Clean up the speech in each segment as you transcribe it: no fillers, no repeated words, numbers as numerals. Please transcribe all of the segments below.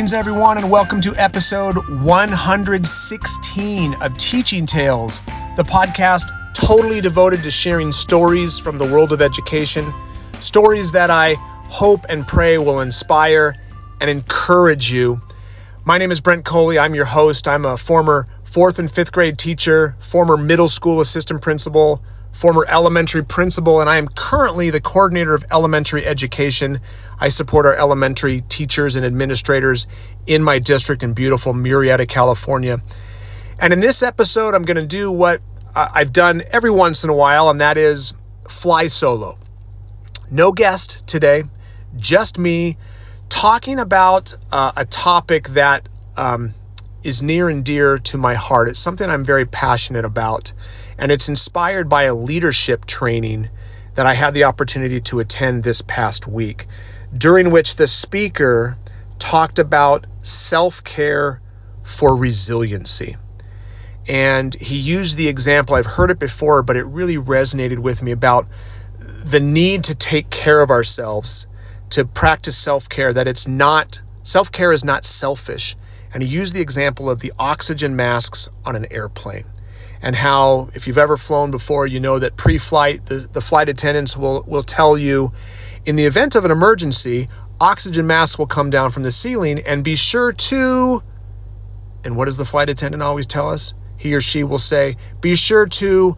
Greetings, everyone, and welcome to episode 116 of Teaching Tales, the podcast totally devoted to sharing stories from the world of education, stories that I hope and pray will inspire and encourage you. My name is Brent. I'm your host. I'm a former 4th and 5th grade teacher, former middle school assistant principal, former elementary principal, and I am currently the coordinator of elementary education. I support our elementary teachers and administrators in my district in beautiful Murrieta, California. And in this episode, I'm going to do what I've done every once in a while, and that is fly solo. No guest today, just me talking about a topic that is near and dear to my heart. It's something I'm very passionate about, and it's inspired by a leadership training that I had the opportunity to attend this past week, during which the speaker talked about self-care for resiliency. And he used the example, I've heard it before, but it really resonated with me, about the need to take care of ourselves, to practice self-care, that self-care is not selfish. And he used the example of the oxygen masks on an airplane, and how, if you've ever flown before, you know that pre-flight, the flight attendants will tell you, in the event of an emergency, oxygen masks will come down from the ceiling, and be sure to, and what does the flight attendant always tell us? He or she will say, be sure to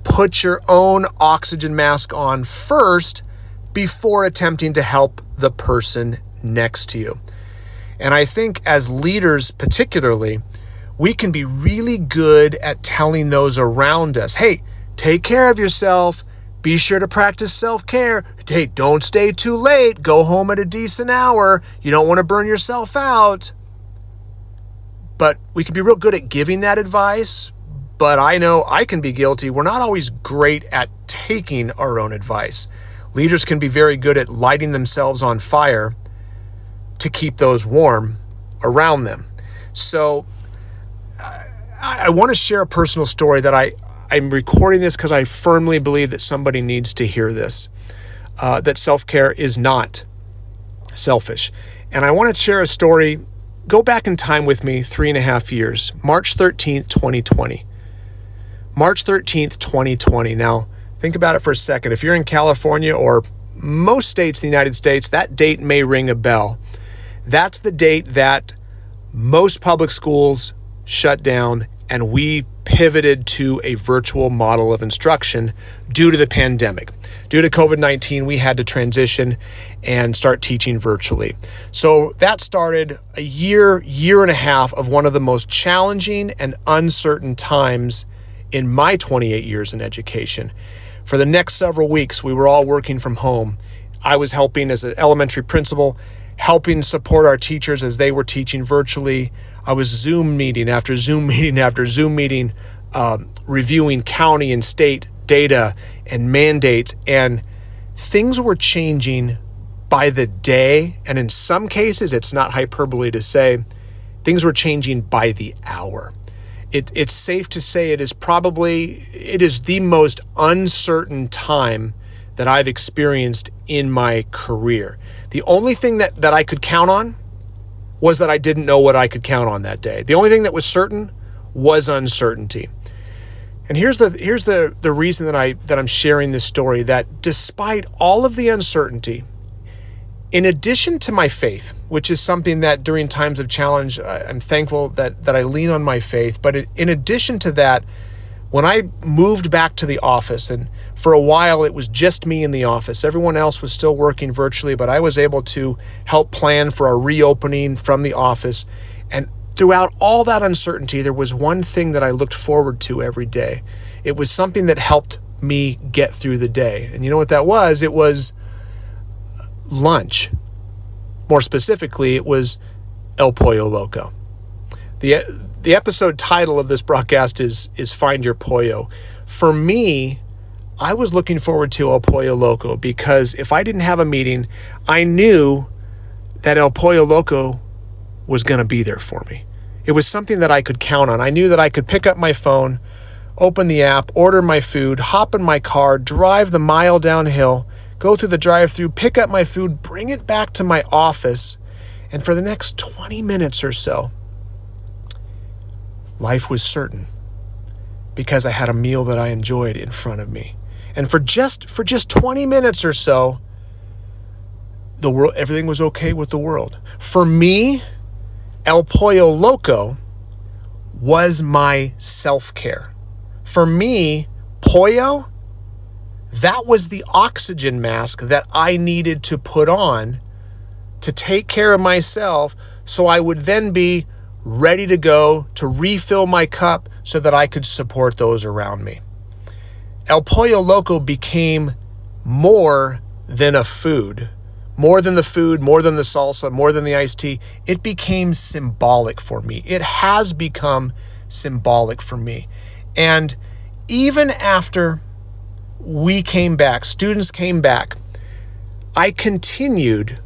put your own oxygen mask on first before attempting to help the person next to you. And I think as leaders particularly, we can be really good at telling those around us, hey, take care of yourself. Be sure to practice self-care. Hey, don't stay too late. Go home at a decent hour. You don't want to burn yourself out. But we can be real good at giving that advice. But I know I can be guilty. We're not always great at taking our own advice. Leaders can be very good at lighting themselves on fire to keep those warm around them. So I want to share a personal story that I'm recording this because I firmly believe that somebody needs to hear this, that self-care is not selfish. And I want to share a story. Go back in time with me 3.5 years, March 13th, 2020. March 13th, 2020. Now, think about it for a second. If you're in California or most states in the United States, that date may ring a bell. That's the date that most public schools shut down, and we pivoted to a virtual model of instruction due to the pandemic. Due to COVID-19, we had to transition and start teaching virtually. So that started a year and a half of one of the most challenging and uncertain times in my 28 years in education. For the next several weeks, we were all working from home. I was helping as an elementary principal, helping support our teachers as they were teaching virtually. I was Zoom meeting after Zoom meeting after Zoom meeting, reviewing county and state data and mandates, and things were changing by the day. And in some cases, it's not hyperbole to say, things were changing by the hour. It's safe to say it is the most uncertain time that I've experienced in my career. The only thing that I could count on was that I didn't know what I could count on that day. The only thing that was certain was uncertainty. And here's the reason that I'm sharing this story, that despite all of the uncertainty, in addition to my faith, which is something that during times of challenge, I'm thankful that I lean on my faith, but in addition to that, when I moved back to the office, and for a while it was just me in the office, everyone else was still working virtually, but I was able to help plan for a reopening from the office. And throughout all that uncertainty, there was one thing that I looked forward to every day. It was something that helped me get through the day. And you know what that was? It was lunch. More specifically, it was El Pollo Loco. The episode title of this broadcast is Find Your Pollo. For me, I was looking forward to El Pollo Loco because if I didn't have a meeting, I knew that El Pollo Loco was going to be there for me. It was something that I could count on. I knew that I could pick up my phone, open the app, order my food, hop in my car, drive the mile downhill, go through the drive-thru, pick up my food, bring it back to my office, And for the next 20 minutes or so, life was certain because I had a meal that I enjoyed in front of me. And for just 20 minutes or so, the world, everything was okay with the world. For me, El Pollo Loco was my self-care. For me, Pollo, that was the oxygen mask that I needed to put on to take care of myself so I would then be ready to go to refill my cup so that I could support those around me. El Pollo Loco became more than a food, more than the food, more than the salsa, more than the iced tea. It became symbolic for me. It has become symbolic for me. And even after we came back, students came back, I continued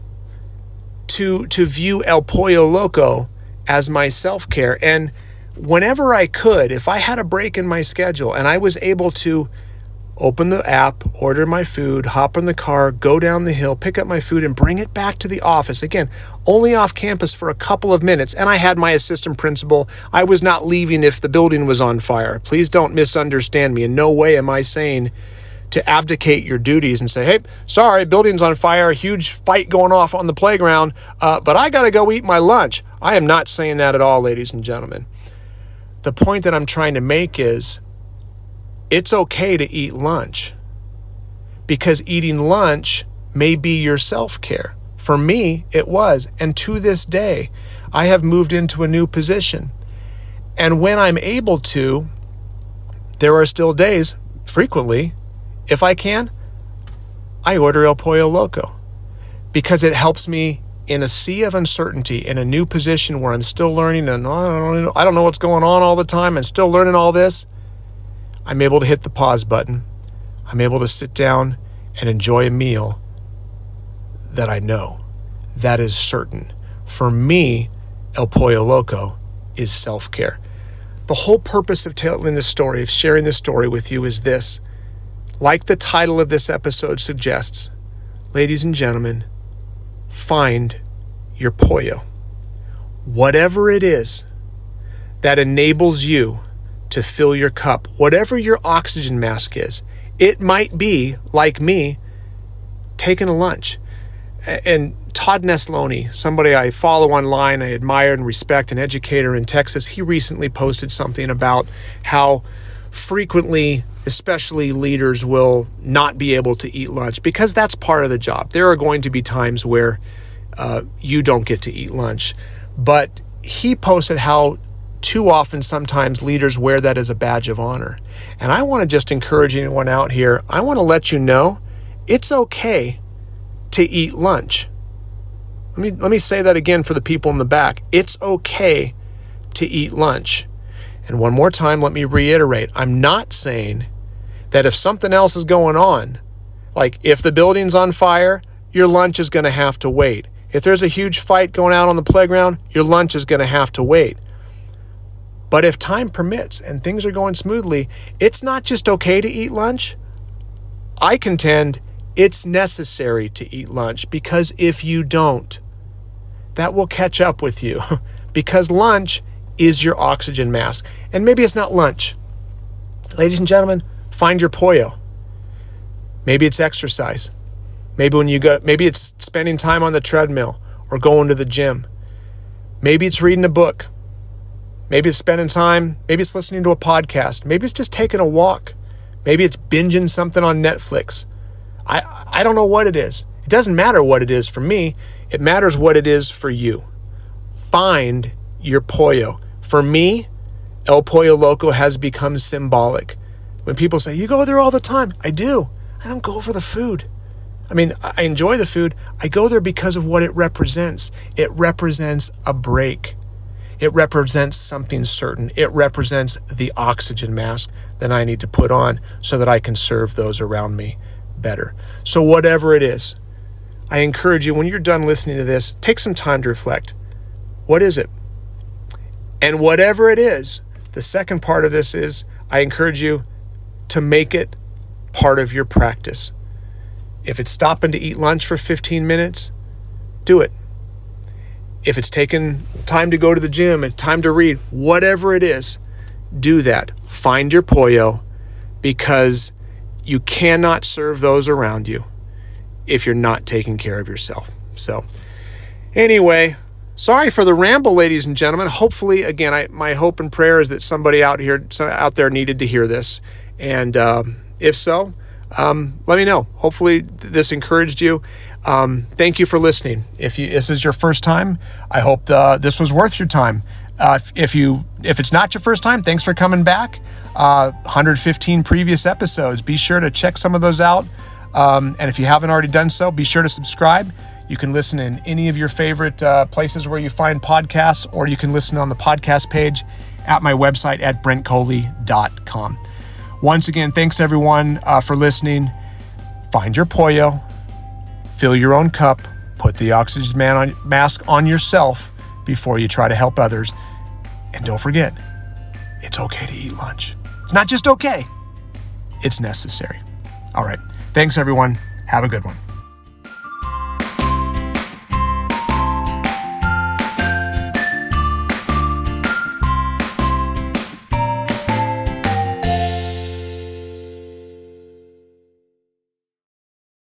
to view El Pollo Loco as my self-care. And whenever I could, if I had a break in my schedule and I was able to open the app, order my food, hop in the car, go down the hill, pick up my food, and bring it back to the office. Again, only off campus for a couple of minutes. And I had my assistant principal. I was not leaving if the building was on fire. Please don't misunderstand me. In no way am I saying to abdicate your duties and say, hey, sorry, building's on fire, a huge fight going off on the playground, but I got to go eat my lunch. I am not saying that at all, ladies and gentlemen. The point that I'm trying to make is it's okay to eat lunch because eating lunch may be your self-care. For me, it was. And to this day, I have moved into a new position. And when I'm able to, there are still days, frequently, if I can, I order El Pollo Loco because it helps me in a sea of uncertainty, in a new position where I'm still learning and I don't know what's going on all the time and still learning all this. I'm able to hit the pause button. I'm able to sit down and enjoy a meal that I know, that is certain. For me, El Pollo Loco is self-care. The whole purpose of telling this story, of sharing this story with you is this. Like the title of this episode suggests, ladies and gentlemen, find your pollo. Whatever it is that enables you to fill your cup, whatever your oxygen mask is, it might be, like me, taking a lunch. And Todd Nesloni, somebody I follow online, I admire and respect, an educator in Texas, he recently posted something about how frequently, especially leaders, will not be able to eat lunch because that's part of the job. There are going to be times where you don't get to eat lunch. But he posted how too often sometimes leaders wear that as a badge of honor. And I want to just encourage anyone out here, I want to let you know it's okay to eat lunch. Let me say that again for the people in the back. It's okay to eat lunch. And one more time, let me reiterate, I'm not saying that if something else is going on, like if the building's on fire, your lunch is going to have to wait. If there's a huge fight going out on the playground, your lunch is going to have to wait. But if time permits and things are going smoothly, it's not just okay to eat lunch. I contend it's necessary to eat lunch because if you don't, that will catch up with you because lunch is your oxygen mask. And maybe it's not lunch. Ladies and gentlemen, find your pollo. Maybe it's exercise. Maybe it's spending time on the treadmill or going to the gym. Maybe it's reading a book. Maybe it's spending time. Maybe it's listening to a podcast. Maybe it's just taking a walk. Maybe it's binging something on Netflix. I don't know what it is. It doesn't matter what it is for me. It matters what it is for you. Find your pollo. For me, El Pollo Loco has become symbolic. When people say, you go there all the time, I do. I don't go for the food. I mean, I enjoy the food. I go there because of what it represents. It represents a break. It represents something certain. It represents the oxygen mask that I need to put on so that I can serve those around me better. So whatever it is, I encourage you, when you're done listening to this, take some time to reflect. What is it? And whatever it is, the second part of this is, I encourage you to make it part of your practice. If it's stopping to eat lunch for 15 minutes, do it. If it's taking time to go to the gym and time to read, whatever it is, do that. Find your pollo, because you cannot serve those around you if you're not taking care of yourself. So anyway, sorry for the ramble, ladies and gentlemen. Hopefully, again, my hope and prayer is that somebody out there needed to hear this. And if so, let me know. Hopefully this encouraged you. Thank you for listening. If this is your first time, I hope this was worth your time. If it's not your first time, thanks for coming back. 115 previous episodes. Be sure to check some of those out. And if you haven't already done so, be sure to subscribe. You can listen in any of your favorite places where you find podcasts, or you can listen on the podcast page at my website at brentcoley.com. Once again, thanks everyone for listening. Find your pollo, fill your own cup, put the oxygen mask on yourself before you try to help others. And don't forget, it's okay to eat lunch. It's not just okay, it's necessary. All right. Thanks everyone. Have a good one.